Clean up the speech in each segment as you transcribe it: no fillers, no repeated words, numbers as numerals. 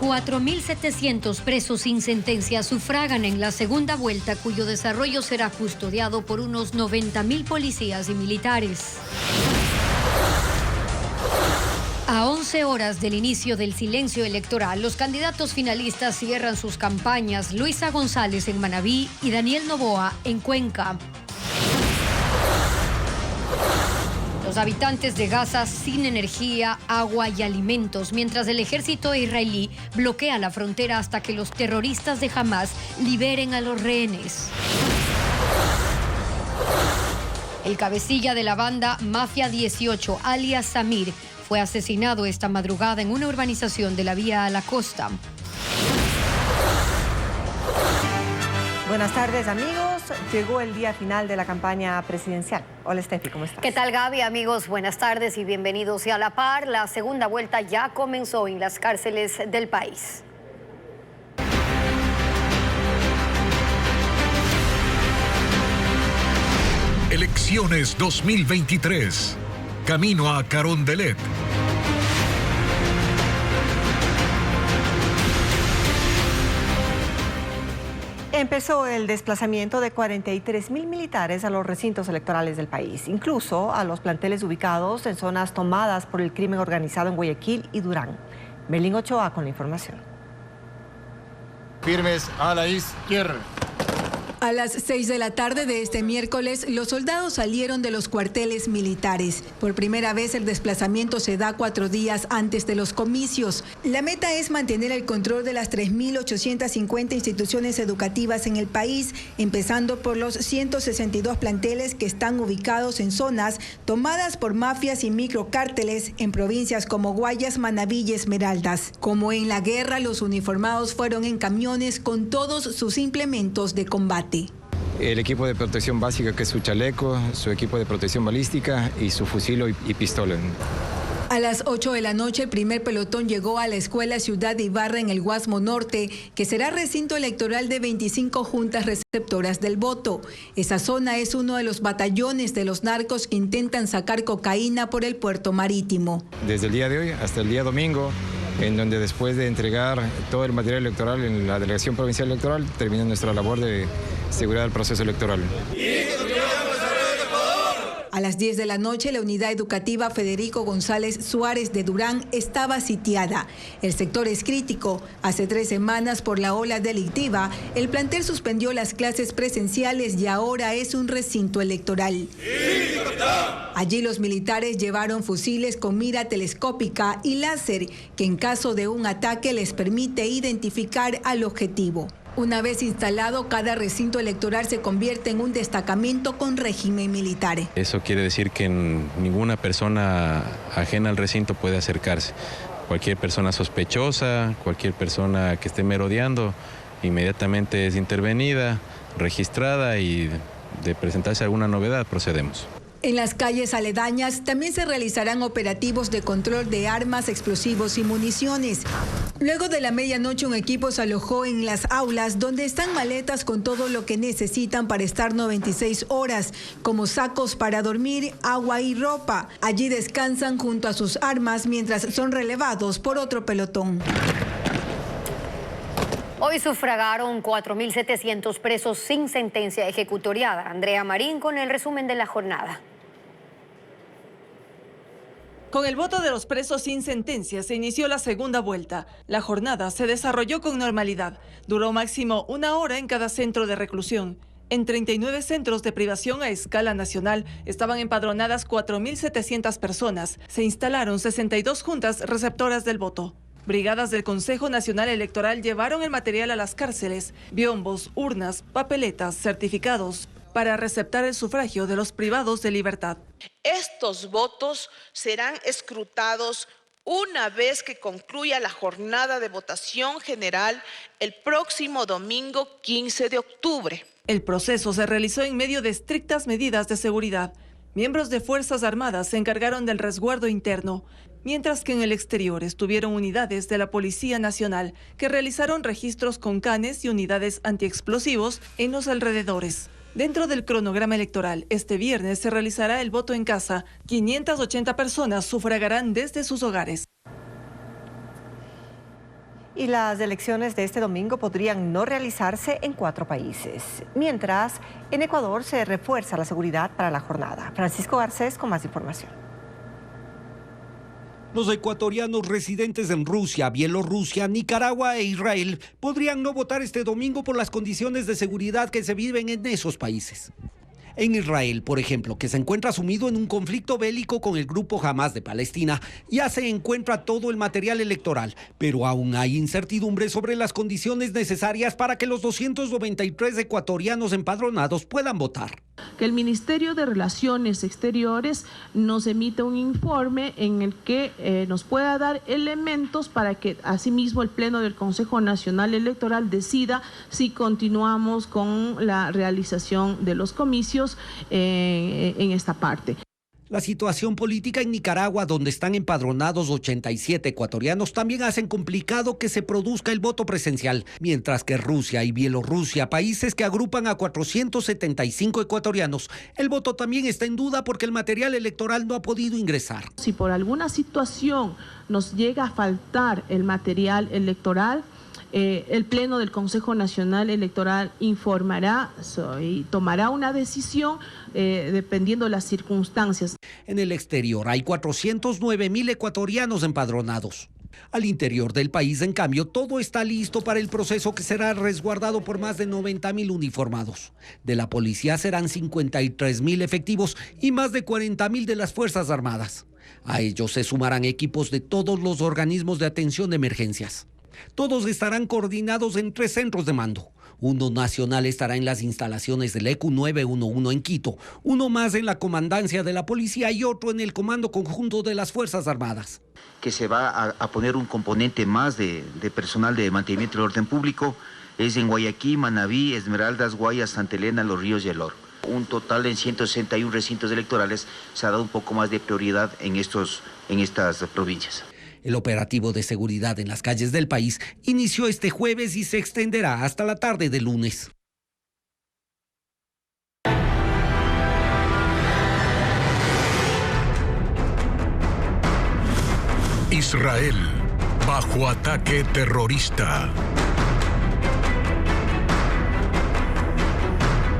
4.700 presos sin sentencia sufragan en la segunda vuelta, cuyo desarrollo será custodiado por unos 90.000 policías y militares. A 11 horas del inicio del silencio electoral, los candidatos finalistas cierran sus campañas. Luisa González en Manabí y Daniel Noboa en Cuenca. Los habitantes de Gaza sin energía, agua y alimentos, mientras el ejército israelí bloquea la frontera hasta que los terroristas de Hamas liberen a los rehenes. El cabecilla de la banda Mafia 18, alias Samir, fue asesinado esta madrugada en una urbanización de la Vía a la Costa. Buenas tardes, amigos. Llegó el día final de la campaña presidencial. Hola, Steffi, ¿cómo estás? ¿Qué tal, Gaby? Amigos, buenas tardes y bienvenidos. Y a la par, la segunda vuelta ya comenzó en las cárceles del país. Elecciones 2023. Camino a Carondelet. Empezó el desplazamiento de 43.000 militares a los recintos electorales del país, incluso a los planteles ubicados en zonas tomadas por el crimen organizado en Guayaquil y Durán. Melín Ochoa con la información. Firmes a la izquierda. A las 6 de la tarde de este miércoles, los soldados salieron de los cuarteles militares. Por primera vez, el desplazamiento se da 4 días antes de los comicios. La meta es mantener el control de las 3.850 instituciones educativas en el país, empezando por los 162 planteles que están ubicados en zonas tomadas por mafias y microcárteles en provincias como Guayas, Manabí y Esmeraldas. Como en la guerra, los uniformados fueron en camiones con todos sus implementos de combate. El equipo de protección básica, que es su chaleco, su equipo de protección balística y su fusil y pistola. A las 8 de la noche, el primer pelotón llegó a la escuela Ciudad de Ibarra en el Guasmo Norte, que será recinto electoral de 25 juntas receptoras del voto. Esa zona es uno de los batallones de los narcos que intentan sacar cocaína por el puerto marítimo. Desde el día de hoy hasta el día domingo, en donde después de entregar todo el material electoral en la Delegación Provincial Electoral, termina nuestra labor de seguridad del proceso electoral. A las 10 de la noche, la unidad educativa Federico González Suárez de Durán estaba sitiada. El sector es crítico. Hace 3 semanas, por la ola delictiva, el plantel suspendió las clases presenciales y ahora es un recinto electoral. Allí los militares llevaron fusiles con mira telescópica y láser, que en caso de un ataque les permite identificar al objetivo. Una vez instalado, cada recinto electoral se convierte en un destacamento con régimen militar. Eso quiere decir que ninguna persona ajena al recinto puede acercarse. Cualquier persona sospechosa, cualquier persona que esté merodeando, inmediatamente es intervenida, registrada y de presentarse alguna novedad procedemos. En las calles aledañas también se realizarán operativos de control de armas, explosivos y municiones. Luego de la medianoche, un equipo se alojó en las aulas donde están maletas con todo lo que necesitan para estar 96 horas, como sacos para dormir, agua y ropa. Allí descansan junto a sus armas mientras son relevados por otro pelotón. Hoy sufragaron 4.700 presos sin sentencia ejecutoriada. Andrea Marín con el resumen de la jornada. Con el voto de los presos sin sentencia se inició la segunda vuelta. La jornada se desarrolló con normalidad. Duró máximo 1 hora en cada centro de reclusión. En 39 centros de privación a escala nacional estaban empadronadas 4.700 personas. Se instalaron 62 juntas receptoras del voto. Brigadas del Consejo Nacional Electoral llevaron el material a las cárceles, biombos, urnas, papeletas, certificados, para receptar el sufragio de los privados de libertad. Estos votos serán escrutados una vez que concluya la jornada de votación general el próximo domingo 15 de octubre. El proceso se realizó en medio de estrictas medidas de seguridad. Miembros de Fuerzas Armadas se encargaron del resguardo interno, mientras que en el exterior estuvieron unidades de la Policía Nacional que realizaron registros con canes y unidades antiexplosivos en los alrededores. Dentro del cronograma electoral, este viernes se realizará el voto en casa. 580 personas sufragarán desde sus hogares. Y las elecciones de este domingo podrían no realizarse en 4 países. Mientras, en Ecuador se refuerza la seguridad para la jornada. Francisco Garcés con más información. Los ecuatorianos residentes en Rusia, Bielorrusia, Nicaragua e Israel podrían no votar este domingo por las condiciones de seguridad que se viven en esos países. En Israel, por ejemplo, que se encuentra sumido en un conflicto bélico con el grupo Hamás de Palestina, ya se encuentra todo el material electoral, pero aún hay incertidumbre sobre las condiciones necesarias para que los 293 ecuatorianos empadronados puedan votar. Que el Ministerio de Relaciones Exteriores nos emita un informe en el que nos pueda dar elementos para que asimismo el Pleno del Consejo Nacional Electoral decida si continuamos con la realización de los comicios en esta parte. La situación política en Nicaragua, donde están empadronados 87 ecuatorianos, también hacen complicado que se produzca el voto presencial, mientras que Rusia y Bielorrusia, países que agrupan a 475 ecuatorianos, el voto también está en duda porque el material electoral no ha podido ingresar. Si por alguna situación nos llega a faltar el material electoral, el Pleno del Consejo Nacional Electoral informará y tomará una decisión dependiendo de las circunstancias. En el exterior hay 409.000 ecuatorianos empadronados. Al interior del país, en cambio, todo está listo para el proceso que será resguardado por más de 90.000 uniformados. De la policía serán 53.000 efectivos y más de 40.000 de las Fuerzas Armadas. A ellos se sumarán equipos de todos los organismos de atención de emergencias. Todos estarán coordinados en 3 centros de mando. Uno nacional estará en las instalaciones del ECU 911 en Quito, uno más en la comandancia de la policía y otro en el Comando Conjunto de las Fuerzas Armadas. Que se va a poner un componente más de personal de mantenimiento del orden público es en Guayaquil, Manabí, Esmeraldas, Guayas, Santa Elena, Los Ríos y El Oro. Un total en 161 recintos electorales se ha dado un poco más de prioridad en estas provincias. El operativo de seguridad en las calles del país inició este jueves y se extenderá hasta la tarde del lunes. Israel, bajo ataque terrorista.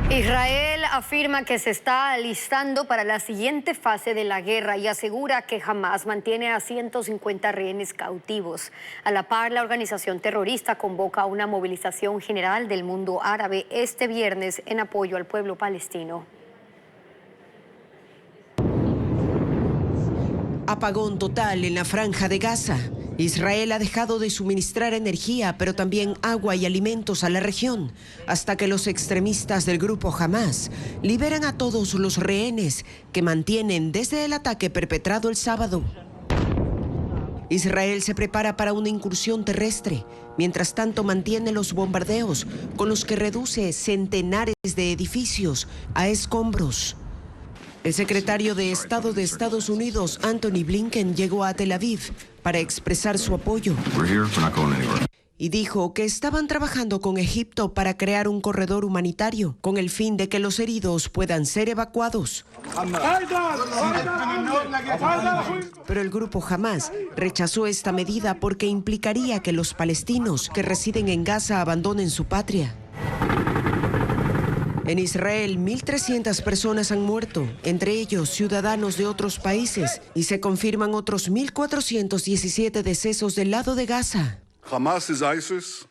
Israel afirma que se está alistando para la siguiente fase de la guerra y asegura que Hamás mantiene a 150 rehenes cautivos. A la par, la organización terrorista convoca una movilización general del mundo árabe este viernes en apoyo al pueblo palestino. Apagón total en la franja de Gaza. Israel ha dejado de suministrar energía, pero también agua y alimentos a la región, hasta que los extremistas del grupo Hamás liberan a todos los rehenes que mantienen desde el ataque perpetrado el sábado. Israel se prepara para una incursión terrestre, mientras tanto mantiene los bombardeos con los que reduce centenares de edificios a escombros. El secretario de Estado de Estados Unidos, Anthony Blinken, llegó a Tel Aviv para expresar su apoyo y dijo que estaban trabajando con Egipto para crear un corredor humanitario con el fin de que los heridos puedan ser evacuados. Pero el grupo Hamás rechazó esta medida porque implicaría que los palestinos que residen en Gaza abandonen su patria. En Israel, 1.300 personas han muerto, entre ellos ciudadanos de otros países, y se confirman otros 1.417 decesos del lado de Gaza.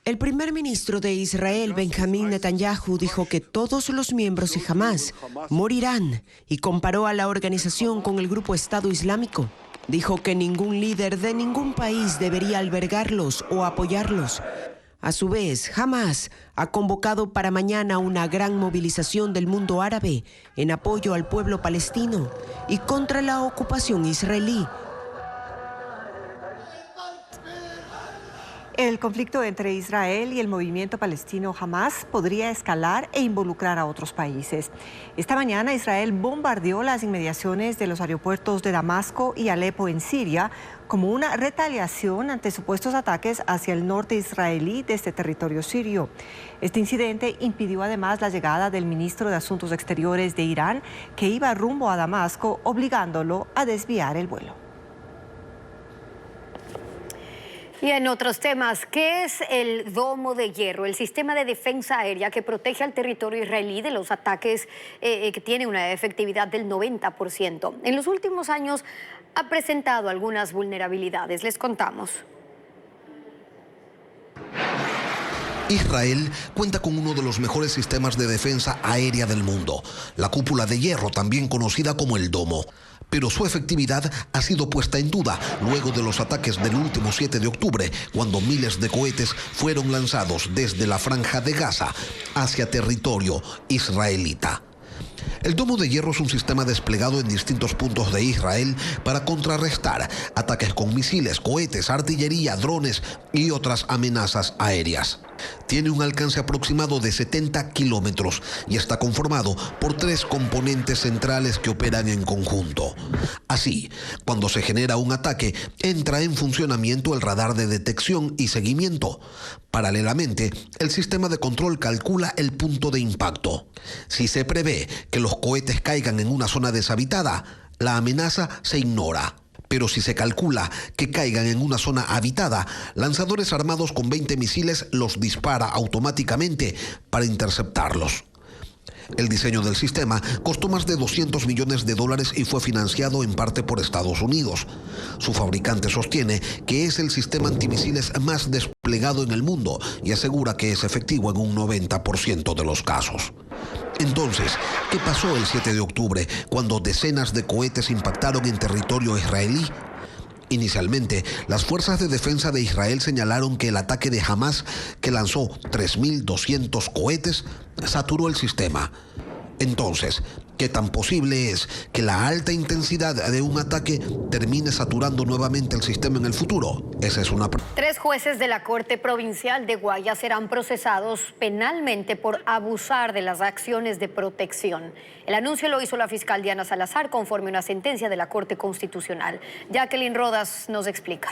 El primer ministro de Israel, Benjamín Netanyahu, dijo que todos los miembros de Hamás morirán y comparó a la organización con el grupo Estado Islámico. Dijo que ningún líder de ningún país debería albergarlos o apoyarlos. A su vez, Hamás ha convocado para mañana una gran movilización del mundo árabe en apoyo al pueblo palestino y contra la ocupación israelí. El conflicto entre Israel y el movimiento palestino Hamás podría escalar e involucrar a otros países. Esta mañana Israel bombardeó las inmediaciones de los aeropuertos de Damasco y Alepo en Siria como una retaliación ante supuestos ataques hacia el norte israelí de este territorio sirio. Este incidente impidió además la llegada del ministro de Asuntos Exteriores de Irán, que iba rumbo a Damasco, obligándolo a desviar el vuelo. Y en otros temas, ¿qué es el Domo de Hierro? El sistema de defensa aérea que protege al territorio israelí de los ataques que tiene una efectividad del 90%. En los últimos años ha presentado algunas vulnerabilidades. Les contamos. Israel cuenta con uno de los mejores sistemas de defensa aérea del mundo, la cúpula de hierro, también conocida como el Domo. Pero su efectividad ha sido puesta en duda luego de los ataques del último 7 de octubre, cuando miles de cohetes fueron lanzados desde la Franja de Gaza hacia territorio israelita. El Domo de Hierro es un sistema desplegado en distintos puntos de Israel para contrarrestar ataques con misiles, cohetes, artillería, drones y otras amenazas aéreas. Tiene un alcance aproximado de 70 kilómetros y está conformado por 3 componentes centrales que operan en conjunto. Así, cuando se genera un ataque, entra en funcionamiento el radar de detección y seguimiento. Paralelamente, el sistema de control calcula el punto de impacto. Si se prevé que los cohetes caigan en una zona deshabitada, la amenaza se ignora. Pero si se calcula que caigan en una zona habitada, lanzadores armados con 20 misiles los dispara automáticamente para interceptarlos. El diseño del sistema costó más de $200 millones y fue financiado en parte por Estados Unidos. Su fabricante sostiene que es el sistema antimisiles más desplegado en el mundo y asegura que es efectivo en un 90% de los casos. Entonces, ¿qué pasó el 7 de octubre cuando decenas de cohetes impactaron en territorio israelí? Inicialmente, las fuerzas de defensa de Israel señalaron que el ataque de Hamás, que lanzó 3.200 cohetes, saturó el sistema. Entonces, ¿qué tan posible es que la alta intensidad de un ataque termine saturando nuevamente el sistema en el futuro? Esa es una pregunta. 3 jueces de la Corte Provincial de Guayas serán procesados penalmente por abusar de las acciones de protección. El anuncio lo hizo la fiscal Diana Salazar conforme a una sentencia de la Corte Constitucional. Jacqueline Rodas nos explica.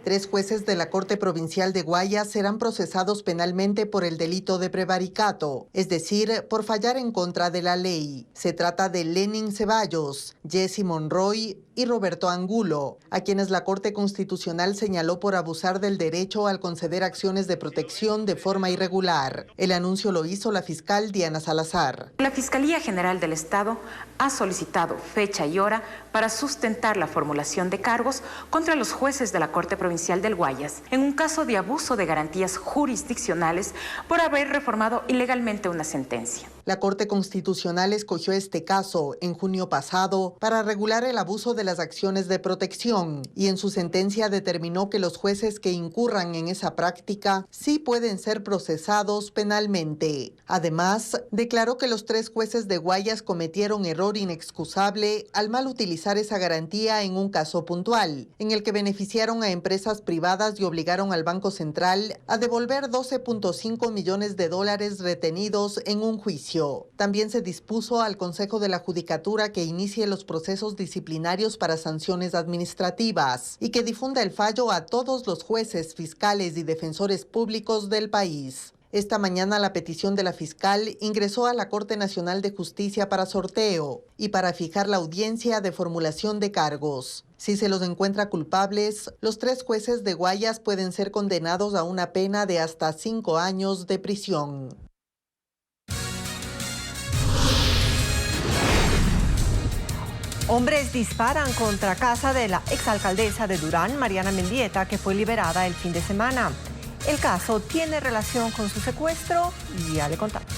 3 jueces de la Corte Provincial de Guayas serán procesados penalmente por el delito de prevaricato, es decir, por fallar en contra de la ley. Se trata de Lenin Ceballos, Jesse Monroy y Roberto Angulo, a quienes la Corte Constitucional señaló por abusar del derecho al conceder acciones de protección de forma irregular. El anuncio lo hizo la fiscal Diana Salazar. La Fiscalía General del Estado ha solicitado fecha y hora para sustentar la formulación de cargos contra los jueces de la Corte Provincial del Guayas en un caso de abuso de garantías jurisdiccionales por haber reformado ilegalmente una sentencia. La Corte Constitucional escogió este caso en junio pasado para regular el abuso de las acciones de protección y en su sentencia determinó que los jueces que incurran en esa práctica sí pueden ser procesados penalmente. Además, declaró que los 3 jueces de Guayas cometieron error inexcusable al mal utilizar esa garantía en un caso puntual, en el que beneficiaron a empresas privadas y obligaron al Banco Central a devolver $12.5 millones retenidos en un juicio. También se dispuso al Consejo de la Judicatura que inicie los procesos disciplinarios para sanciones administrativas y que difunda el fallo a todos los jueces, fiscales y defensores públicos del país. Esta mañana la petición de la fiscal ingresó a la Corte Nacional de Justicia para sorteo y para fijar la audiencia de formulación de cargos. Si se los encuentra culpables, los 3 jueces de Guayas pueden ser condenados a una pena de hasta 5 años de prisión. Hombres disparan contra casa de la exalcaldesa de Durán, Mariana Mendieta, que fue liberada el fin de semana. El caso tiene relación con su secuestro y ya le contamos.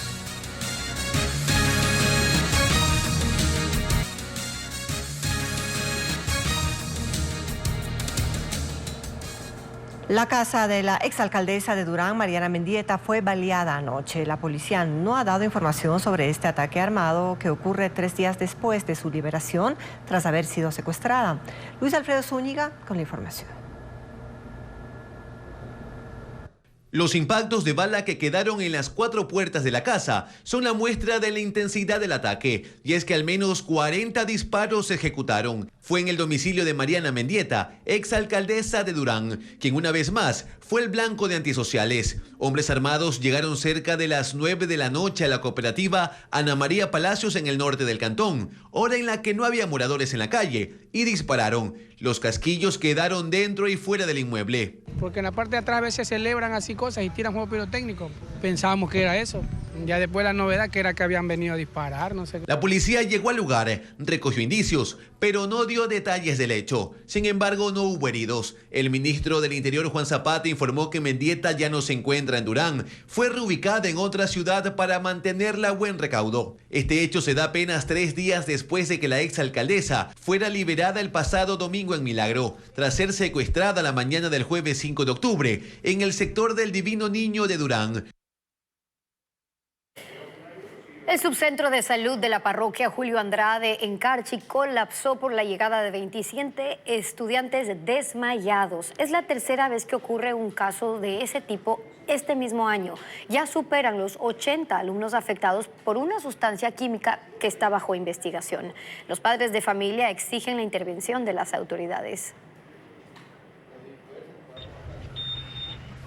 La casa de la exalcaldesa de Durán, Mariana Mendieta, fue baleada anoche. La policía no ha dado información sobre este ataque armado que ocurre 3 días después de su liberación tras haber sido secuestrada. Luis Alfredo Zúñiga con la información. Los impactos de bala que quedaron en las 4 puertas de la casa son la muestra de la intensidad del ataque, y es que al menos 40 disparos se ejecutaron. Fue en el domicilio de Mariana Mendieta, exalcaldesa de Durán, quien una vez más fue el blanco de antisociales. Hombres armados llegaron cerca de las 9 de la noche a la cooperativa Ana María Palacios en el norte del cantón, hora en la que no había moradores en la calle, y dispararon. Los casquillos quedaron dentro y fuera del inmueble. Porque en la parte de atrás a veces celebran así cosas y tiran juego pirotécnico. Pensábamos que era eso. Ya después la novedad que era que habían venido a disparar, no sé. La policía llegó al lugar, recogió indicios, pero no dio detalles del hecho. Sin embargo, no hubo heridos. El ministro del Interior, Juan Zapata, informó que Mendieta ya no se encuentra en Durán. Fue reubicada en otra ciudad para mantenerla a buen recaudo. Este hecho se da apenas 3 días después de que la exalcaldesa fuera liberada el pasado domingo en Milagro, tras ser secuestrada la mañana del jueves 5 de octubre en el sector del Divino Niño de Durán. El subcentro de salud de la parroquia Julio Andrade en Carchi colapsó por la llegada de 27 estudiantes desmayados. Es la tercera vez que ocurre un caso de ese tipo este mismo año. Ya superan los 80 alumnos afectados por una sustancia química que está bajo investigación. Los padres de familia exigen la intervención de las autoridades.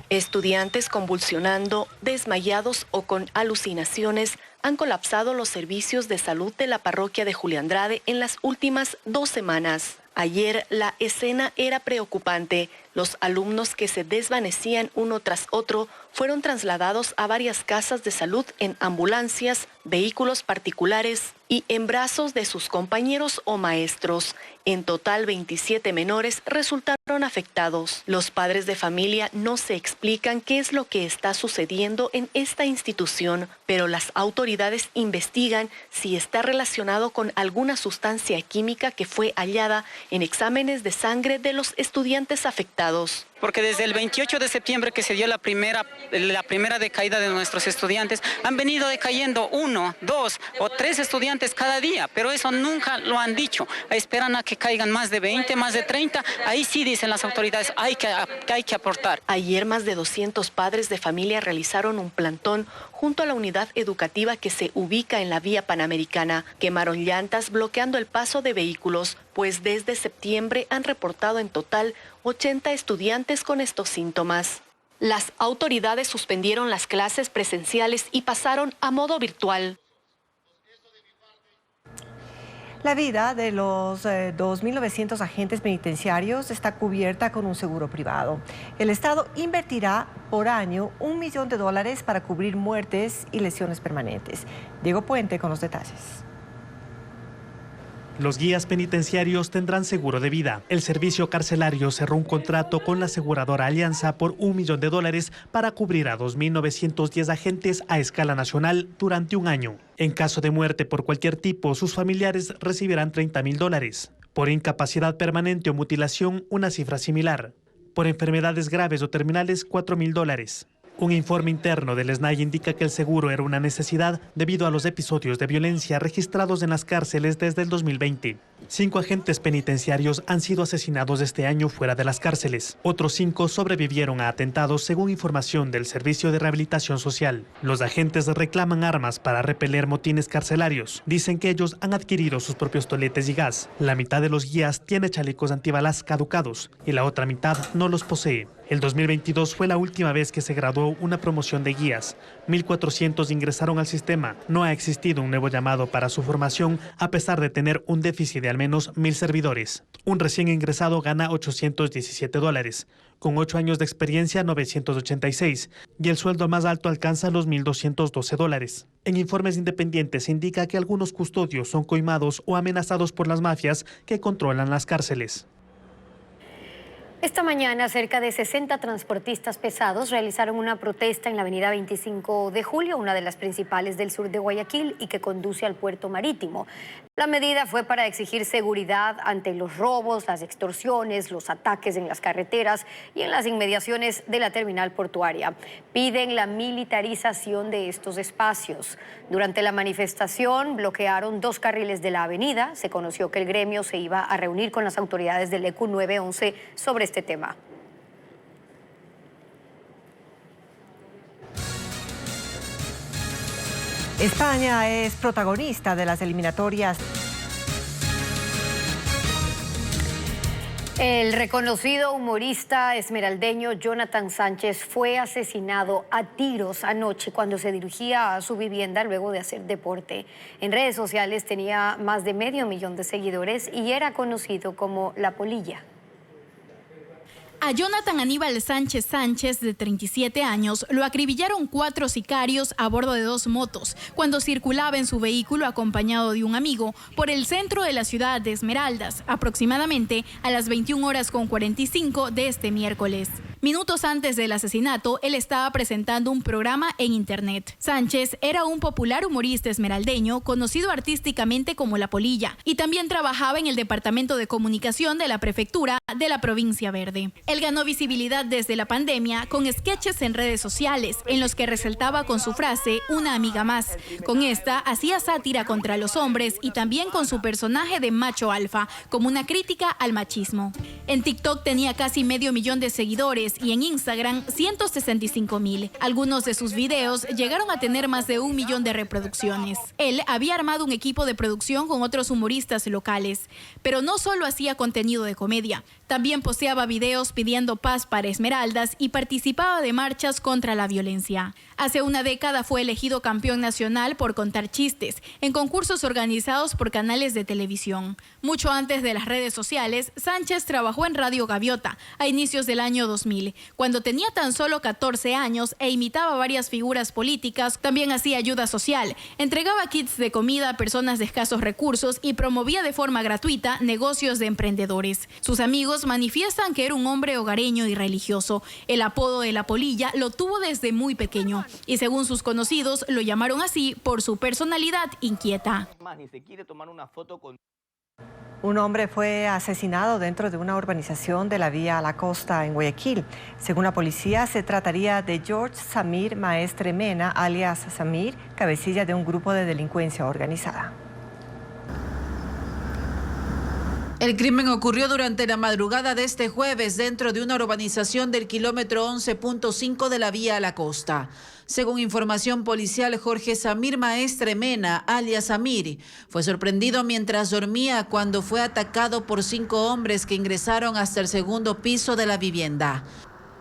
Estudiantes convulsionando, desmayados o con alucinaciones han colapsado los servicios de salud de la parroquia de Julio Andrade en las últimas 2 semanas. Ayer la escena era preocupante. Los alumnos que se desvanecían uno tras otro fueron trasladados a varias casas de salud en ambulancias, vehículos particulares y en brazos de sus compañeros o maestros. En total, 27 menores resultaron afectados. Los padres de familia no se explican qué es lo que está sucediendo en esta institución, pero las autoridades investigan si está relacionado con alguna sustancia química que fue hallada en exámenes de sangre de los estudiantes afectados. Porque desde el 28 de septiembre que se dio la primera decaída de nuestros estudiantes, han venido decayendo 1, 2 o 3 estudiantes cada día, pero eso nunca lo han dicho. Esperan a que caigan más de 20, más de 30, ahí sí dicen las autoridades, hay que aportar. Ayer más de 200 padres de familia realizaron un plantón junto a la unidad educativa que se ubica en la vía Panamericana. Quemaron llantas bloqueando el paso de vehículos, pues desde septiembre han reportado en total 80 estudiantes con estos síntomas. Las autoridades suspendieron las clases presenciales y pasaron a modo virtual. La vida de los 2.900 agentes penitenciarios está cubierta con un seguro privado. El Estado invertirá por año $1 millón para cubrir muertes y lesiones permanentes. Diego Puente con los detalles. Los guías penitenciarios tendrán seguro de vida. El servicio carcelario cerró un contrato con la aseguradora Alianza por $1 millón para cubrir a 2.910 agentes a escala nacional durante un año. En caso de muerte por cualquier tipo, sus familiares recibirán $30.000. Por incapacidad permanente o mutilación, una cifra similar. Por enfermedades graves o terminales, $4.000. Un informe interno del SNAI indica que el seguro era una necesidad debido a los episodios de violencia registrados en las cárceles desde el 2020. 5 agentes penitenciarios han sido asesinados este año fuera de las cárceles. Otros 5 sobrevivieron a atentados según información del Servicio de Rehabilitación Social. Los agentes reclaman armas para repeler motines carcelarios. Dicen que ellos han adquirido sus propios toletes y gas. La mitad de los guías tiene chalecos antibalas caducados y la otra mitad no los posee. El 2022 fue la última vez que se graduó una promoción de guías. 1.400 ingresaron al sistema. No ha existido un nuevo llamado para su formación, a pesar de tener un déficit de al menos 1.000 servidores. Un recién ingresado gana $817, con 8 años de experiencia $986, y el sueldo más alto alcanza los $1.212. En informes independientes se indica que algunos custodios son coimados o amenazados por las mafias que controlan las cárceles. Esta mañana, cerca de 60 transportistas pesados realizaron una protesta en la avenida 25 de Julio, una de las principales del sur de Guayaquil y que conduce al puerto marítimo. La medida fue para exigir seguridad ante los robos, las extorsiones, los ataques en las carreteras y en las inmediaciones de la terminal portuaria. Piden la militarización de estos espacios. Durante la manifestación bloquearon 2 carriles de la avenida. Se conoció que el gremio se iba a reunir con las autoridades del EQ 911 sobre este tema. España es protagonista de las eliminatorias. El reconocido humorista esmeraldeño Jonathan Sánchez fue asesinado a tiros anoche cuando se dirigía a su vivienda luego de hacer deporte. En redes sociales tenía más de 500,000 de seguidores y era conocido como La Polilla. A Jonathan Aníbal Sánchez Sánchez, de 37 años, lo acribillaron 4 sicarios a bordo de 2 motos cuando circulaba en su vehículo acompañado de un amigo por el centro de la ciudad de Esmeraldas, aproximadamente a las 21:45 de este miércoles. Minutos antes del asesinato, él estaba presentando un programa en internet. Sánchez era un popular humorista esmeraldeño, conocido artísticamente como La Polilla, y también trabajaba en el departamento de comunicación de la prefectura de la provincia Verde. Él ganó visibilidad desde la pandemia con sketches en redes sociales, en los que resaltaba con su frase "una amiga más". Con esta hacía sátira contra los hombres y también con su personaje de macho alfa, como una crítica al machismo. En TikTok tenía casi 500,000 de seguidores y en Instagram 165,000. Algunos de sus videos llegaron a tener más de 1 millón de reproducciones. Él había armado un equipo de producción con otros humoristas locales, pero no solo hacía contenido de comedia, también posteaba videos pidiendo paz para Esmeraldas y participaba de marchas contra la violencia. Hace una década fue elegido campeón nacional por contar chistes en concursos organizados por canales de televisión. Mucho antes de las redes sociales, Sánchez trabajó en Radio Gaviota a inicios del año 2000, cuando tenía tan solo 14 años e imitaba varias figuras políticas. También hacía ayuda social, entregaba kits de comida a personas de escasos recursos y promovía de forma gratuita negocios de emprendedores. Sus amigos manifiestan que era un hombre hogareño y religioso. El apodo de La Polilla lo tuvo desde muy pequeño y, según sus conocidos, lo llamaron así por su personalidad inquieta. Un hombre fue asesinado dentro de una urbanización de la Vía La Costa en Guayaquil. Según la policía, se trataría de George Samir Maestre Mena, alias Samir, cabecilla de un grupo de delincuencia organizada. El crimen ocurrió durante la madrugada de este jueves dentro de una urbanización del kilómetro 11.5 de la Vía La Costa. Según información policial, Jorge Samir Maestre Mena, alias Samir, fue sorprendido mientras dormía cuando fue atacado por 5 hombres que ingresaron hasta el segundo piso de la vivienda.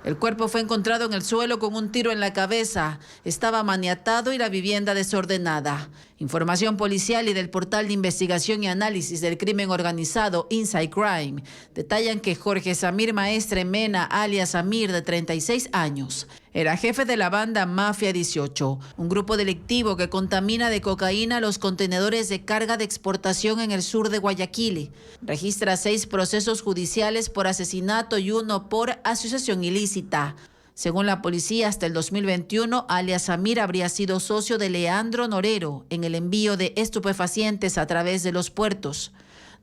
El cuerpo fue encontrado en el suelo con un tiro en la cabeza. Estaba maniatado y la vivienda desordenada. Información policial y del portal de investigación y análisis del crimen organizado Inside Crime detallan que Jorge Samir Maestre Mena, alias Samir, de 36 años, era jefe de la banda Mafia 18, un grupo delictivo que contamina de cocaína los contenedores de carga de exportación en el sur de Guayaquil. Registra 6 procesos judiciales por asesinato y 1 por asociación ilícita. Según la policía, hasta el 2021, alias Samir habría sido socio de Leandro Norero en el envío de estupefacientes a través de los puertos.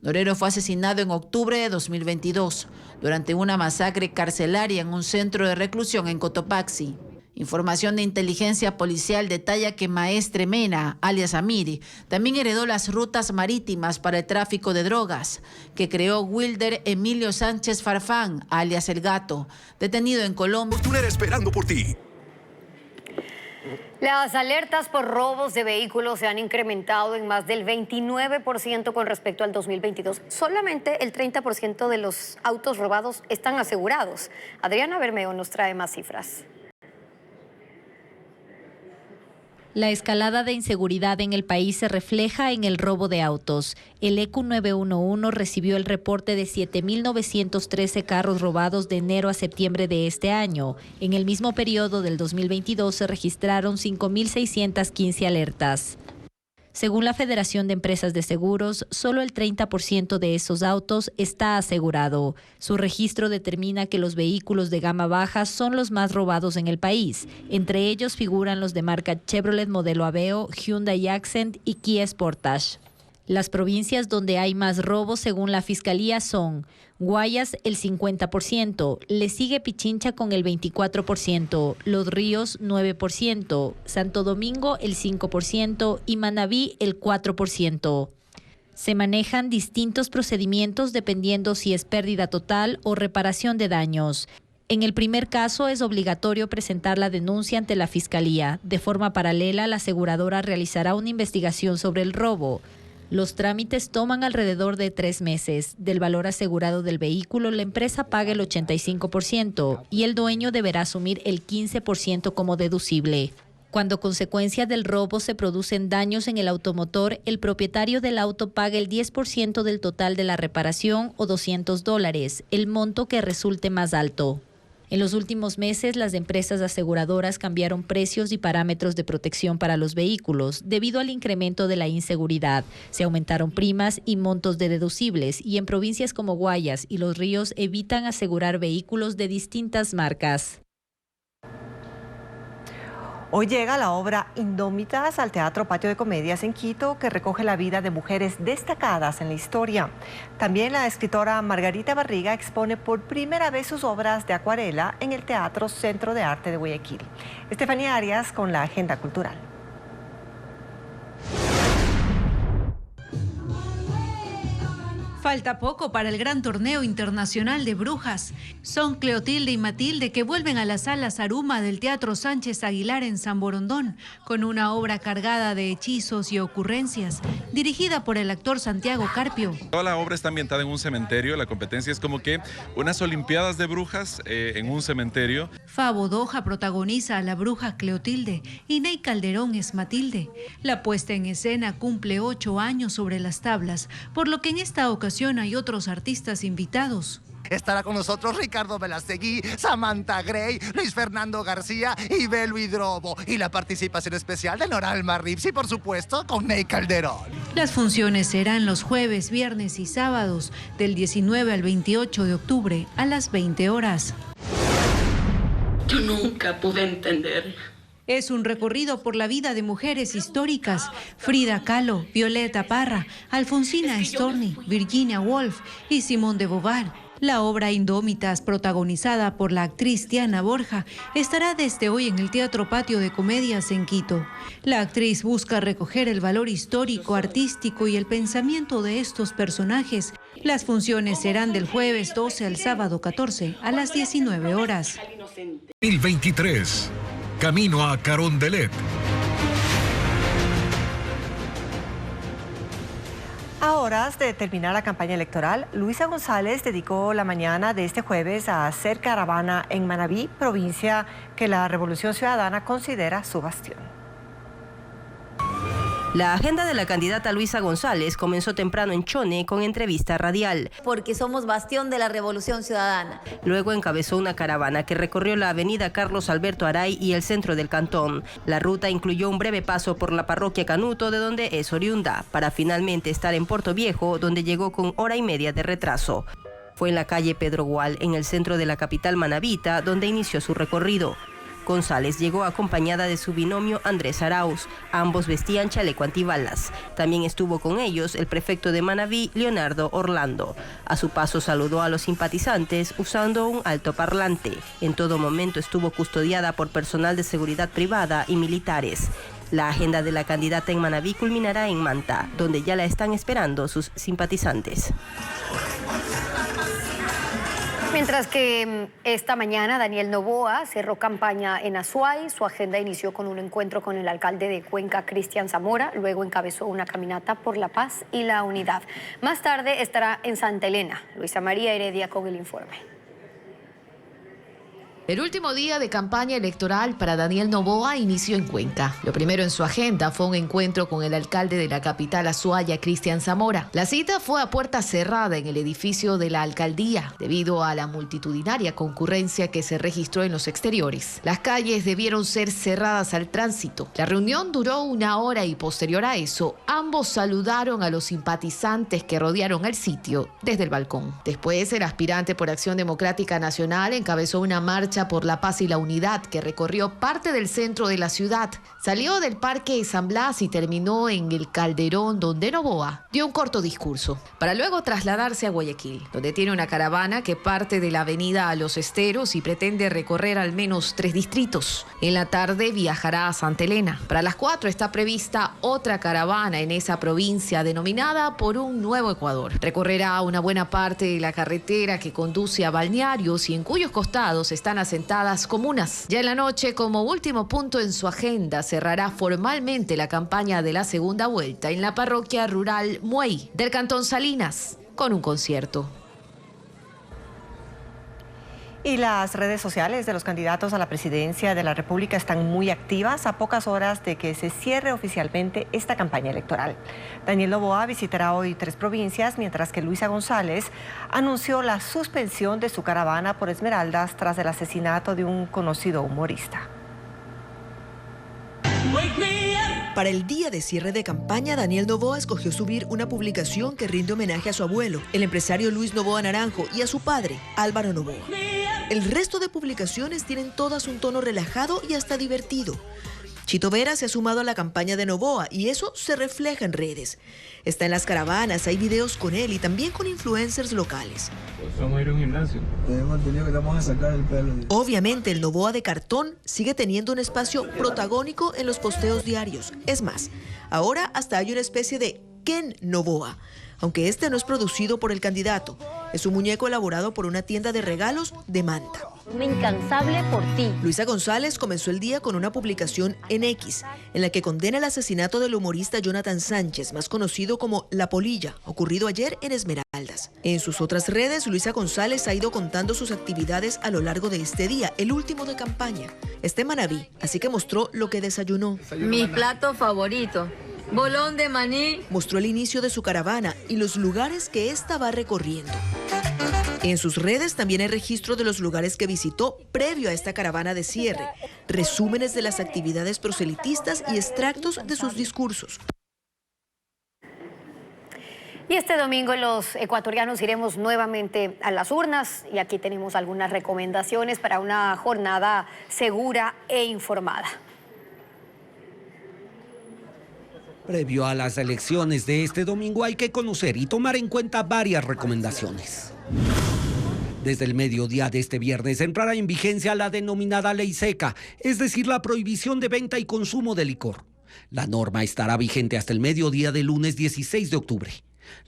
Norero fue asesinado en octubre de 2022 durante una masacre carcelaria en un centro de reclusión en Cotopaxi. Información de inteligencia policial detalla que Maestre Mena, alias Samir, también heredó las rutas marítimas para el tráfico de drogas, que creó Wilder Emilio Sánchez Farfán, alias El Gato, detenido en Colombia. Fortuna esperando por ti. Las alertas por robos de vehículos se han incrementado en más del 29% con respecto al 2022. Solamente el 30% de los autos robados están asegurados. Adriana Bermeo nos trae más cifras. La escalada de inseguridad en el país se refleja en el robo de autos. El ECU 911 recibió el reporte de 7.913 carros robados de enero a septiembre de este año. En el mismo periodo del 2022 se registraron 5.615 alertas. Según la Federación de Empresas de Seguros, solo el 30% de esos autos está asegurado. Su registro determina que los vehículos de gama baja son los más robados en el país. Entre ellos figuran los de marca Chevrolet modelo Aveo, Hyundai Accent y Kia Sportage. Las provincias donde hay más robos según la Fiscalía son Guayas el 50%, le sigue Pichincha con el 24%, Los Ríos 9%, Santo Domingo el 5% y Manabí el 4%. Se manejan distintos procedimientos dependiendo si es pérdida total o reparación de daños. En el primer caso es obligatorio presentar la denuncia ante la Fiscalía. De forma paralela, la aseguradora realizará una investigación sobre el robo. Los trámites toman alrededor de 3 meses. Del valor asegurado del vehículo, la empresa paga el 85% y el dueño deberá asumir el 15% como deducible. Cuando consecuencia del robo se producen daños en el automotor, el propietario del auto paga el 10% del total de la reparación o $200, el monto que resulte más alto. En los últimos meses, las empresas aseguradoras cambiaron precios y parámetros de protección para los vehículos debido al incremento de la inseguridad. Se aumentaron primas y montos de deducibles y en provincias como Guayas y Los Ríos evitan asegurar vehículos de distintas marcas. Hoy llega la obra Indómitas al Teatro Patio de Comedias en Quito, que recoge la vida de mujeres destacadas en la historia. También la escritora Margarita Barriga expone por primera vez sus obras de acuarela en el Teatro Centro de Arte de Guayaquil. Estefanía Arias con la agenda cultural. Falta poco para el gran torneo internacional de brujas. Son Cleotilde y Matilde que vuelven a la sala Saruma del Teatro Sánchez Aguilar en San Borondón, con una obra cargada de hechizos y ocurrencias, dirigida por el actor Santiago Carpio. Toda la obra está ambientada en un cementerio. La competencia es como que unas olimpiadas de brujas en un cementerio. Fabo Doja protagoniza a la bruja Cleotilde y Ney Calderón es Matilde. La puesta en escena cumple 8 años sobre las tablas, por lo que en esta ocasión hay otros artistas invitados. Estará con nosotros Ricardo Belastegui, Samantha Gray, Luis Fernando García y Belu Hidrobo. Y la participación especial de Noralma Rips y, por supuesto, con Ney Calderón. Las funciones serán los jueves, viernes y sábados, del 19 al 28 de octubre a las 20 horas. Yo nunca pude entender. Es un recorrido por la vida de mujeres históricas: Frida Kahlo, Violeta Parra, Alfonsina Storni, Virginia Woolf y Simone de Beauvoir. La obra Indómitas, protagonizada por la actriz Tiana Borja, estará desde hoy en el Teatro Patio de Comedias en Quito. La actriz busca recoger el valor histórico, artístico y el pensamiento de estos personajes. Las funciones serán del jueves 12 al sábado 14 a las 19 horas. 2023. Camino a Carondelet. A horas de terminar la campaña electoral, Luisa González dedicó la mañana de este jueves a hacer caravana en Manabí, provincia que la Revolución Ciudadana considera su bastión. La agenda de la candidata Luisa González comenzó temprano en Chone con entrevista radial. Porque somos bastión de la Revolución Ciudadana. Luego encabezó una caravana que recorrió la avenida Carlos Alberto Aray y el centro del cantón. La ruta incluyó un breve paso por la parroquia Canuto, de donde es oriunda, para finalmente estar en Puerto Viejo, donde llegó con hora y media de retraso. Fue en la calle Pedro Gual, en el centro de la capital manabita, donde inició su recorrido. González llegó acompañada de su binomio Andrés Arauz. Ambos vestían chaleco antibalas. También estuvo con ellos el prefecto de Manabí, Leonardo Orlando. A su paso saludó a los simpatizantes usando un altoparlante. En todo momento estuvo custodiada por personal de seguridad privada y militares. La agenda de la candidata en Manabí culminará en Manta, donde ya la están esperando sus simpatizantes. Mientras que esta mañana Daniel Noboa cerró campaña en Azuay. Su agenda inició con un encuentro con el alcalde de Cuenca, Cristian Zamora. Luego encabezó una caminata por la paz y la unidad. Más tarde estará en Santa Elena. Luisa María Heredia con el informe. El último día de campaña electoral para Daniel Noboa inició en Cuenca. Lo primero en su agenda fue un encuentro con el alcalde de la capital azuaya, Cristian Zamora. La cita fue a puerta cerrada en el edificio de la alcaldía, debido a la multitudinaria concurrencia que se registró en los exteriores. Las calles debieron ser cerradas al tránsito. La reunión duró 1 hora y posterior a eso, ambos saludaron a los simpatizantes que rodearon el sitio desde el balcón. Después, el aspirante por Acción Democrática Nacional encabezó una marcha Marcha por la Paz y la Unidad, que recorrió parte del centro de la ciudad. Salió del Parque San Blas y terminó en el Calderón, donde Noboa dio un corto discurso, para luego trasladarse a Guayaquil, donde tiene una caravana que parte de la avenida a Los Esteros y pretende recorrer al menos 3 distritos. En la tarde viajará a Santa Elena. Para las 4 está prevista otra caravana en esa provincia denominada Por un Nuevo Ecuador. Recorrerá una buena parte de la carretera que conduce a balnearios y en cuyos costados están asentadas comunas. Ya en la noche, como último punto en su agenda, cerrará formalmente la campaña de la segunda vuelta en la parroquia rural Muey del cantón Salinas, con un concierto. Y las redes sociales de los candidatos a la presidencia de la República están muy activas a pocas horas de que se cierre oficialmente esta campaña electoral. Daniel Noboa visitará hoy 3 provincias, mientras que Luisa González anunció la suspensión de su caravana por Esmeraldas tras el asesinato de un conocido humorista. Para el día de cierre de campaña, Daniel Noboa escogió subir una publicación que rinde homenaje a su abuelo, el empresario Luis Noboa Naranjo, y a su padre, Álvaro Noboa. El resto de publicaciones tienen todas un tono relajado y hasta divertido. Chito Vera se ha sumado a la campaña de Noboa y eso se refleja en redes. Está en las caravanas, hay videos con él y también con influencers locales. Pues vamos a ir a un gimnasio. Hemos tenido que vamos a sacar el pelo. Obviamente el Noboa de cartón sigue teniendo un espacio protagónico en los posteos diarios. Es más, ahora hasta hay una especie de Ken Noboa, aunque este no es producido por el candidato. Es un muñeco elaborado por una tienda de regalos de Manta. Incansable por ti. Luisa González comenzó el día con una publicación en X, en la que condena el asesinato del humorista Jonathan Sánchez, más conocido como La Polilla, ocurrido ayer en Esmeraldas. En sus otras redes, Luisa González ha ido contando sus actividades a lo largo de este día, el último de campaña. Está en Manabí, así que mostró lo que desayunó. Mi plato favorito. Bolón de maní. Mostró el inicio de su caravana y los lugares que ésta va recorriendo. En sus redes también hay registro de los lugares que visitó previo a esta caravana de cierre, resúmenes de las actividades proselitistas y extractos de sus discursos. Y este domingo los ecuatorianos iremos nuevamente a las urnas y aquí tenemos algunas recomendaciones para una jornada segura e informada. Previo a las elecciones de este domingo hay que conocer y tomar en cuenta varias recomendaciones. Desde el mediodía de este viernes entrará en vigencia la denominada ley seca, es decir, la prohibición de venta y consumo de licor. La norma estará vigente hasta el mediodía del lunes 16 de octubre.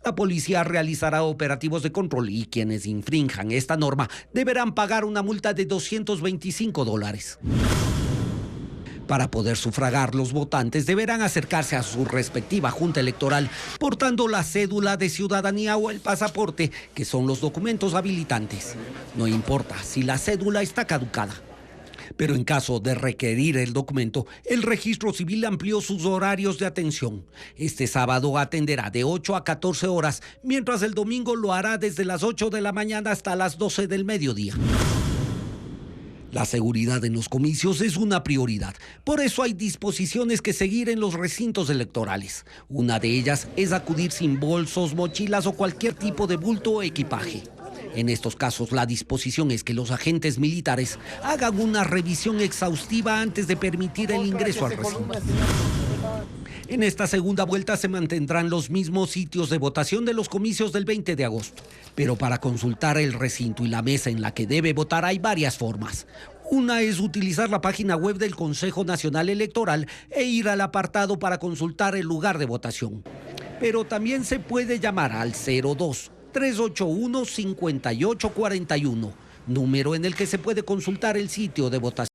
La policía realizará operativos de control y quienes infrinjan esta norma deberán pagar una multa de $225. Para poder sufragar, los votantes deberán acercarse a su respectiva junta electoral portando la cédula de ciudadanía o el pasaporte, que son los documentos habilitantes. No importa si la cédula está caducada. Pero en caso de requerir el documento, el registro civil amplió sus horarios de atención. Este sábado atenderá de 8 a 14 horas, mientras el domingo lo hará desde las 8 de la mañana hasta las 12 del mediodía. La seguridad en los comicios es una prioridad. Por eso hay disposiciones que seguir en los recintos electorales. Una de ellas es acudir sin bolsos, mochilas o cualquier tipo de bulto o equipaje. En estos casos, la disposición es que los agentes militares hagan una revisión exhaustiva antes de permitir el ingreso al recinto. En esta segunda vuelta se mantendrán los mismos sitios de votación de los comicios del 20 de agosto. Pero para consultar el recinto y la mesa en la que debe votar hay varias formas. Una es utilizar la página web del Consejo Nacional Electoral e ir al apartado para consultar el lugar de votación. Pero también se puede llamar al 02-381-5841, número en el que se puede consultar el sitio de votación.